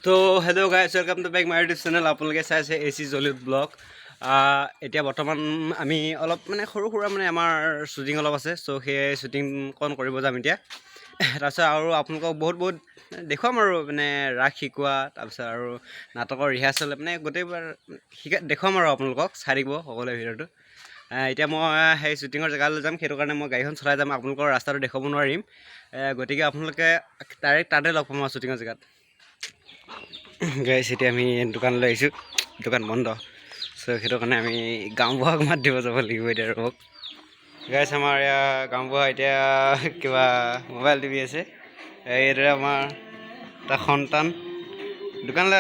তো hello' guys welcome to back my YouTube channel. আপোনালোকে চাইছে AC জলিউড ব্লগ। এতিয়া বৰ্তমান আমি অলপ মানে সৰু সুৰা মানে আমাৰ শ্বুটিং অলপ আছে, চ' সেই শ্বুটিংকণ কৰিব যাম এতিয়া। তাৰপিছত আৰু আপোনালোকক বহুত দেখুৱাম আৰু মানে ৰাস শিকোৱা, তাৰপিছত আৰু নাটকৰ ৰিহাৰ্চেল মানে গোটেইবাৰ দেখুৱাম আৰু আপোনালোকক চাই দিব সকলোৱে ভিডিঅ'টো। এতিয়া মই সেই শ্বুটিঙৰ জেগালৈ যাম, সেইটো কাৰণে মই গাড়ীখন চলাই যাম, আপোনালোকৰ ৰাস্তাটো দেখুৱাব নোৱাৰিম। গতিকে আপোনালোকে ডাইৰেক্ট তাতে লগ পাম আৰু শ্বুটিঙৰ জেগাত। গাইছ এতিয়া আমি দোকানলৈ আহিছোঁ, দোকান বন্ধ, চ' সেইটো কাৰণে আমি গাঁওবুঢ়াক মাত দিব যাব লাগিব এতিয়া। ৰ'বক গাইছ, আমাৰ এয়া গাঁওবুঢ়া এতিয়া কিবা মোবাইল টিভি আছে। এইদৰে আমাৰ এটা সন্তান। দোকানলৈ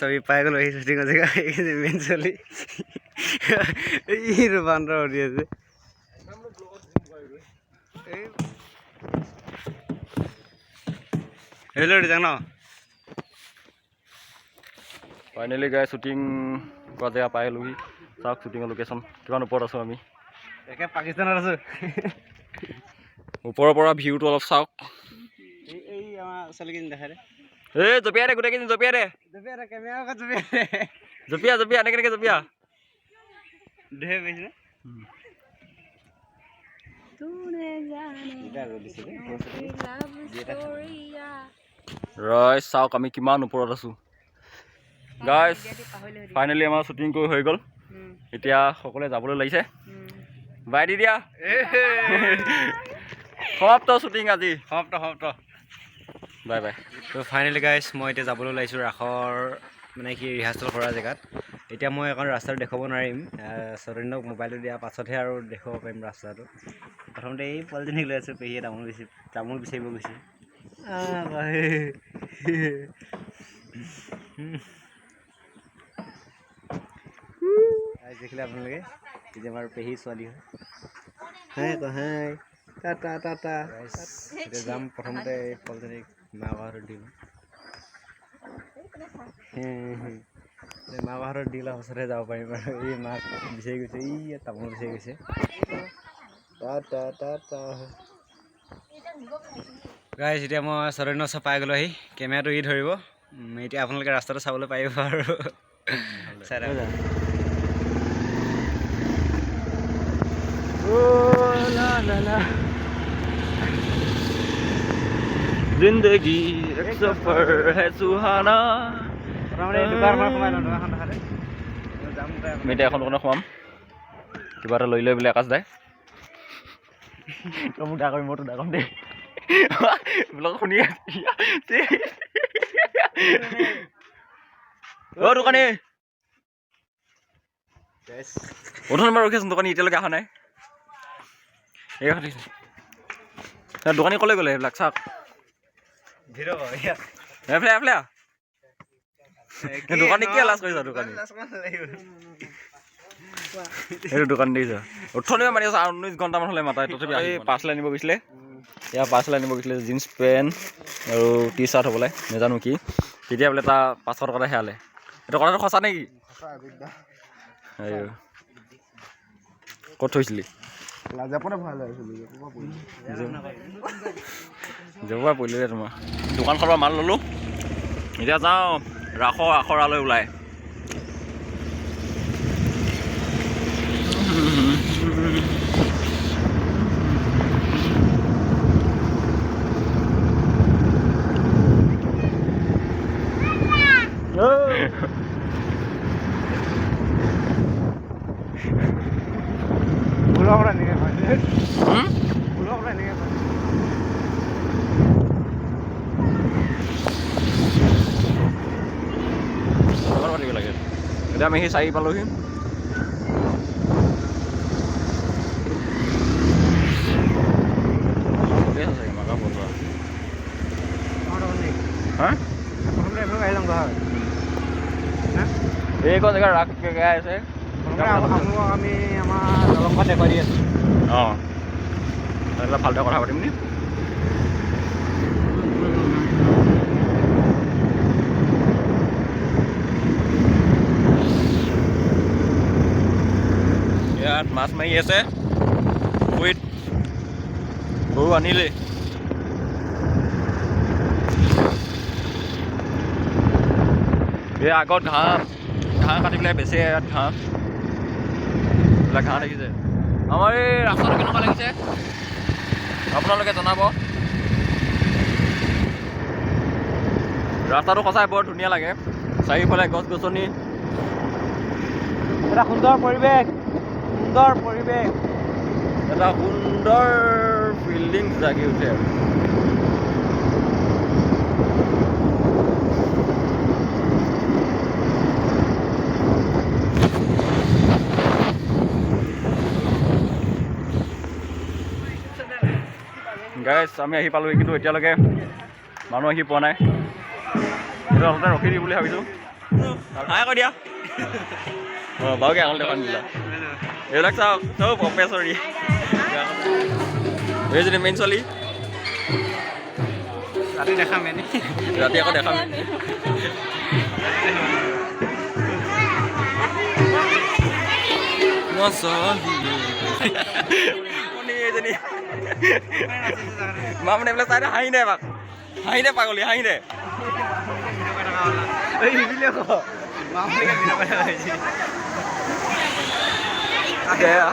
চবি পাই গ'লো সেই শ্বুটিঙৰ জেগা। এইখিনি মেইন চলি এই বান্দৰ উঠি আছে। যাওঁ ন ফাইনেলি গাই শ্বুটিং কৰা জেগা পাই গ'লোহি। চাওক শ্বুটিঙৰ লোকেশ্যন কিমান ওপৰত আছোঁ আমি। একে পাকিস্তানত আছোঁ। ওপৰৰ পৰা ভিউটো অলপ চাওক। এই আমাৰ ছোৱালীকেইজনী দেখাই দে। এই জপিয়াই দে, গোটেইখিনি জপিয়াই দে, কেমেৰা আগত জপিয়াই দে। জপিয়া এনেকৈ জপিয়া ধেৰ বেছি নে ৰয় চাওক আমি কিমান ওপৰত আছোঁ। গাইজ ফাইনেলি আমাৰ শ্বুটিং কৰি হৈ গ'ল। এতিয়া সকলোৱে যাবলৈ লাগিছে। বাই দি দিয়া। সমাপ্ত শ্বুটিং আজি, সমাপ্ত। Bye bye. তো ফাইনেলি গাইজ মই এতিয়া যাবলৈ ওলাইছোঁ ৰাসৰ মানে কি ৰিহাৰ্চেল কৰা জেগাত। এতিয়া মই এখন ৰাস্তাটো দেখুৱাব নোৱাৰিম, চৰণ্যক মোবাইলটো দিয়াৰ পাছতহে আৰু দেখুৱাব পাৰিম ৰাস্তাটো। প্ৰথমতে এই পোৱালিজনীক লৈ আছোঁ, পেহীয়ে তামোল বিচাৰিব গৈছে। দেখিলে আপোনালোকে যে আমাৰ পেহী ছোৱালী হয়। টাটা এতিয়া যাম। প্ৰথমতে এই পোৱালিজনীক মাকৰ হাতত দিম, মাকৰ হাতত দি লোৱাৰ পাছতহে যাব পাৰিম আৰু। এই মাক বিচাৰি গৈছে, ই তামোল বিচাৰি গৈছে। গাইজ এতিয়া মই চৰণ্য ওচৰ পাই গ'লো। আহি কেমেৰাটো ই ধৰিব। এতিয়া আপোনালোকে ৰাস্তাটো চাবলৈ পাৰিব আৰু চাই থাকক। जिंदगी एक सफर है सुहाना। আমি এতিয়া এখন দোকানত সোমাম, কিবা এটা লৈ বোলে আকাশ দাই। তই মোক ডাক মইতো ডাকম দেই ব্লগ শুনি অ' দোকানী প্ৰথমবাৰ ৰখি আছোন। দোকানী এতিয়ালৈকে অহা নাই। দোকানী ক'লৈ গ'লে এইবিলাক চাওক। দোকানী কিয় লাজ কৰিছা? দোকানী এইটো দোকান দিছা অথনিয়ে মাৰি আছা। 19 ঘণ্টামান হ'লে মাতাই, তথাপি এই পাৰ্চেল আনিব গৈছিলে। এয়া পাৰ্চেল আনিব গৈছিলে, জিন্স পেণ্ট আৰু টি চাৰ্ট হ'বলৈ নাজানো কি। তেতিয়া বোলে তাৰ 500 টকাতে হেৰালে। এইটো কথাটো সঁচা নেকি? ক'ত থৈছিলি? জেপুৰা পৰিলে তোমাৰ। দোকানখনৰ পৰা মাল ল'লোঁ। এতিয়া যাওঁ ৰাসৰ আখৰালৈ ওলাই। লাগে এতিয়া আমি সেই 4 পালোহি। এইকণ জেগা ৰাস গাই আছে। আমি আমাৰ দলংখন দেখুৱাই দি আছোঁ। অঁ ভালদৰে কথা পাতিম নি? ইয়াত মাছ মাৰি আছে পুখুৰীত গৰু আনিলেই এই আগত ঘাঁহ কাটি পেলাই বেচে ইয়াত ঘাঁহ এইবিলাক ঘাঁহ দেখিছে আমাৰ এই ৰাস্তাটো কেনেকুৱা লাগিছে আপোনালোকে জনাব ৰাস্তাটো সঁচাই বৰ ধুনীয়া লাগে চাৰিওফালে গছ গছনি এটা সুন্দৰ পৰিৱেশ এটা সুন্দৰ ফিল্ডিং জাগি উঠে গাইছ আমি আহি পালোঁ কিন্তু এতিয়ালৈকে মানুহ আহি পোৱা নাই সেইটো আচলতে ৰখি দিম বুলি ভাবিছোঁ হাই কৈ দিয়া অঁ বাৰুকৈ আঙুলি দেখান দিলা এইবিলাক চাওক চব প্ৰফেচৰী এইজনী মেইন ছোৱালী ৰাতি দেখাম এনে ৰাতি আকৌ দেখাম এইজনী মা মানে এইবিলাক চাই হাঁহি দে পাগলী হাঁহি দে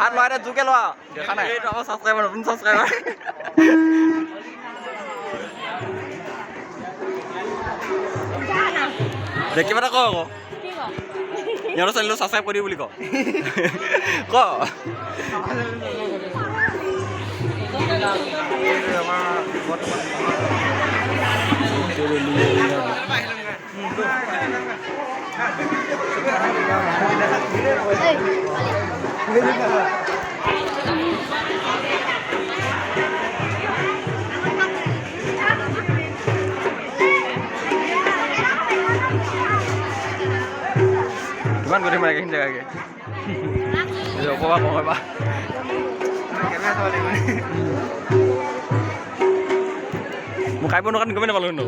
হাত লৰাই দে জোকে লোৱা দেখা নাই এইটো আমাৰ ছাবস্ক্ৰাইবাৰ নতুন ছাবস্ক্ৰাইবাৰ দে কিবা এটা ক আকৌ সিহঁতৰ চেনেলটো ছাবস্ক্ৰাইব কৰি বুলি ক কিমান গতি মাৰে এইখিনি জেগাকে অকবা কম বা মোক খাই পোৱা নোকান গমেই নাপালোঁ কিন্তু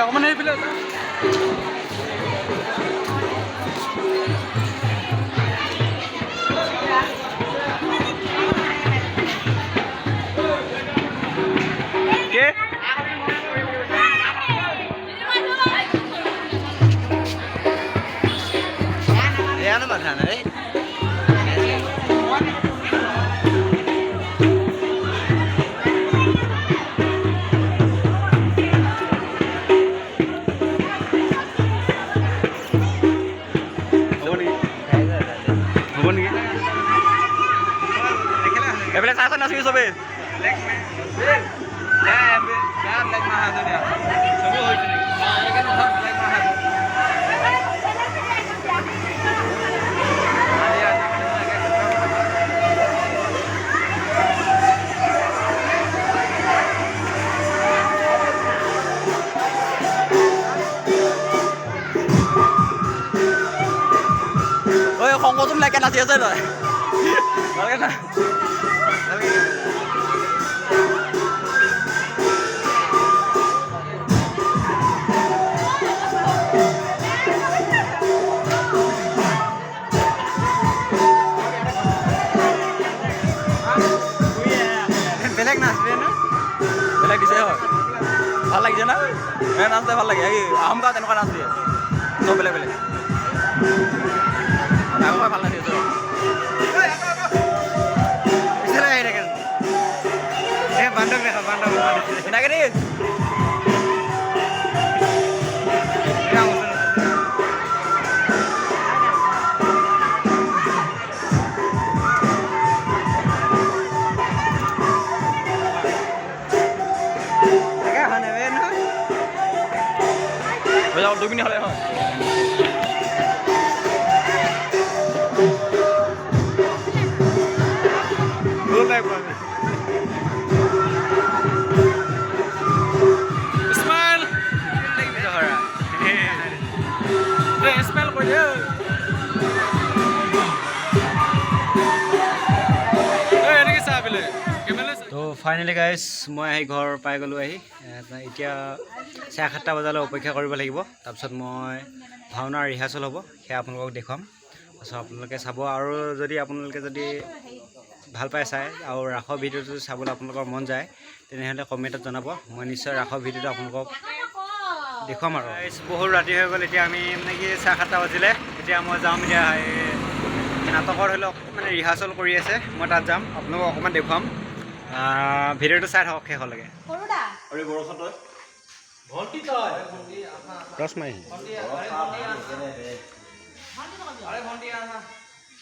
অকণমান এইফালে এইফালে চাই নাচিবি চবেই ঐ সংগঠন লাগে নাচি আছে তই ভালকে না বেলেগ নাচবে না বেলেগ দিছে হয় ভাল লাগিছে না নাচতে ভাল লাগে এই আহোম গাঁৱত তেনেকুৱা নাচ দিয়ে চব বেলেগ বেলেগ আগৰ ভাল নাচি আছে এনেকে দেই দুই মিনিট হ'লে হয় তো ফাইনেলি গাইজ মই আহি ঘৰ পাই গ'লোঁ আহি এতিয়া 7:30 বজালৈ অপেক্ষা কৰিব লাগিব তাৰপিছত মই ভাওনাৰ ৰিহাৰ্চেল হ'ব সেয়া আপোনালোকক দেখুৱাম চ' আপোনালোকে চাব আৰু যদি আপোনালোকে যদি ভাল পাই চাই আৰু ৰাসৰ ভিডিঅ'টো চাবলৈ আপোনালোকৰ মন যায় তেনেহ'লে কমেণ্টত জনাব মই নিশ্চয় ৰাসৰ ভিডিঅ'টো আপোনালোকক দেখুৱাম আৰু বহুত ৰাতি হৈ গ'ল এতিয়া আমি মানে কি 7:30 বাজিলে এতিয়া মই যাম এতিয়া নাটকৰ ধৰি লওক মানে ৰিহাৰ্চেল কৰি আছে মই তাত যাম আপোনালোকক অকণমান দেখুৱাম ভিডিঅ'টো চাই থাকক শেষলৈকে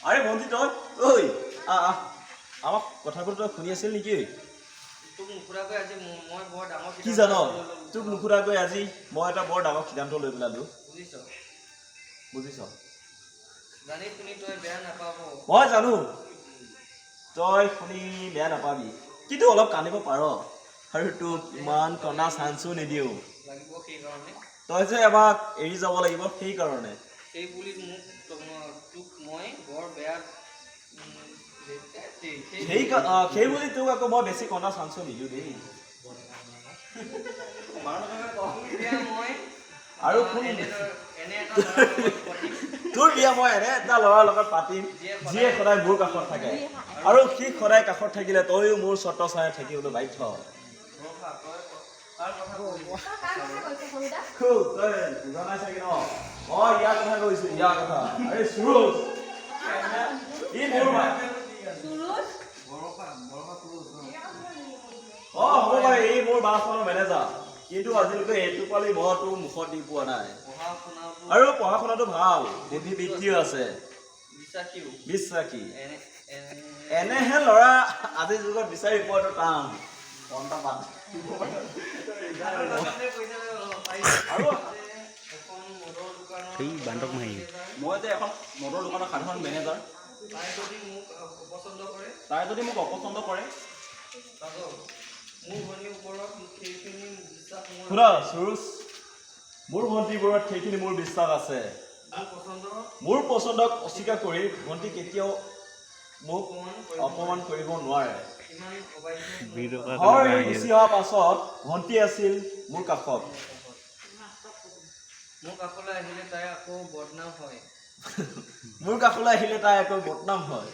আৰে ভণ্টি তই ঐ আমাক কথাবোৰ তই শুনি আছিল নেকি কি জান তোক নুসুধাকৈ আজি মই এটা বৰ ডাঙৰ সিদ্ধান্ত লৈ পেলালো বুজিছ মই জানো তই শুনি বেয়া নাপাবি কিন্তু অলপ কান্দিব পাৰ আৰু তোক ইমান কণা চান্সো নিদিওঁ তই যে আমাক এৰি যাব লাগিব সেইকাৰণে সেই বুলি তোক আকৌ মই বেছি কণা চান্সো নিদিওঁ দেই আৰু তোৰ বিয়া মই এনে এটা ল'ৰাৰ লগত পাতিম যিয়ে সদায় মোৰ কাষত থাকে আৰু সি সদায় কাষত থাকিলে তইও মোৰ চৰ্ত চাই থাকিবলৈ বাধ্য জনাই চাগে ন মই ইয়াৰ কথা কৈছো ইয়াৰ কথা আৰে সুৰুজ ই মোৰ হ'ব পাৰে এই মোৰ বাছখনৰ মেনেজাৰ কিন্তু আজিলৈকে এইটো পালি মই তোৰ মুখত দি পোৱা নাই আৰু পঢ়া শুনাটো ভাল বুদ্ধি বৃত্তিও আছে বিশ্বাসী এনেহে ল'ৰা আজিৰ যুগত বিচাৰি পোৱাটো টান মই যে এখন মদৰ দোকানৰ সাধাৰণ মেনেজাৰ তাই যদি মোক অপচন্দ কৰে শুনা সুৰুজ মোৰ ভণ্টিৰ ওপৰত সেইখিনি মোৰ বিশ্বাস আছে মোৰ পচন্দক অস্বীকাৰ কৰি ভণ্টি কেতিয়াও মোক অপমান কৰিব নোৱাৰে গুচি অহাৰ পাছত ভণ্টি আছিল মোৰ কাষত মোৰ কাষলৈ আহিলে তাই আকৌ বদনাম হয়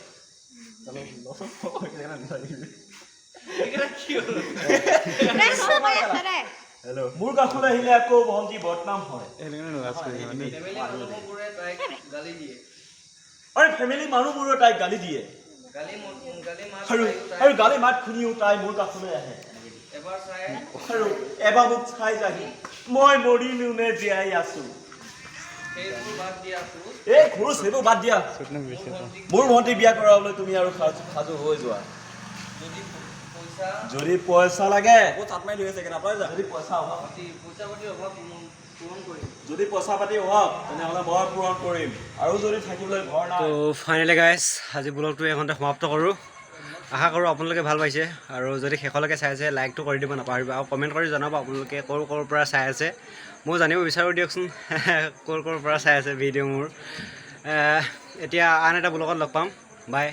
মোৰ কাষলৈ আহিলে আকৌ ভণ্টি বদনাম হয় আৰু ফেমিলি মানুহবোৰে তাইক গালি দিয়ে আৰু গালি মাত শুনিও তাই মোৰ কাষলৈ আহে আৰু এবাৰ মোক চাই যাহি মই মৰিলো নে জীয়াই আছো এই ঘৰু সেইবোৰ বাদ দিয়া মোৰ ভণ্টি বিয়া কৰাবলৈ তুমি আৰু সাজু হৈ যোৱা যদি পইচা লাগে যদি পইচা পাতি অভাৱ তেনেহ'লে মই পূৰণ কৰিম আৰু যদি থাকিবলৈ ঘৰ নাই তো ফাইনেলি গাইজ আজি ব্লগটো এইখনতে সমাপ্ত কৰোঁ আশা কৰোঁ আপোনালোকে ভাল পাইছে আৰু যদি শেষলৈকে চাই আছে লাইকটো কৰি দিব নাপাহৰিব আৰু কমেণ্ট কৰি জনাব আপোনালোকে ক'ৰ পৰা চাই আছে মই জানিব বিচাৰোঁ দিয়কচোন ক'ৰ পৰা চাই আছে ভিডিঅ' মোৰ এতিয়া আন এটা ব্লগত লগ পাম বাই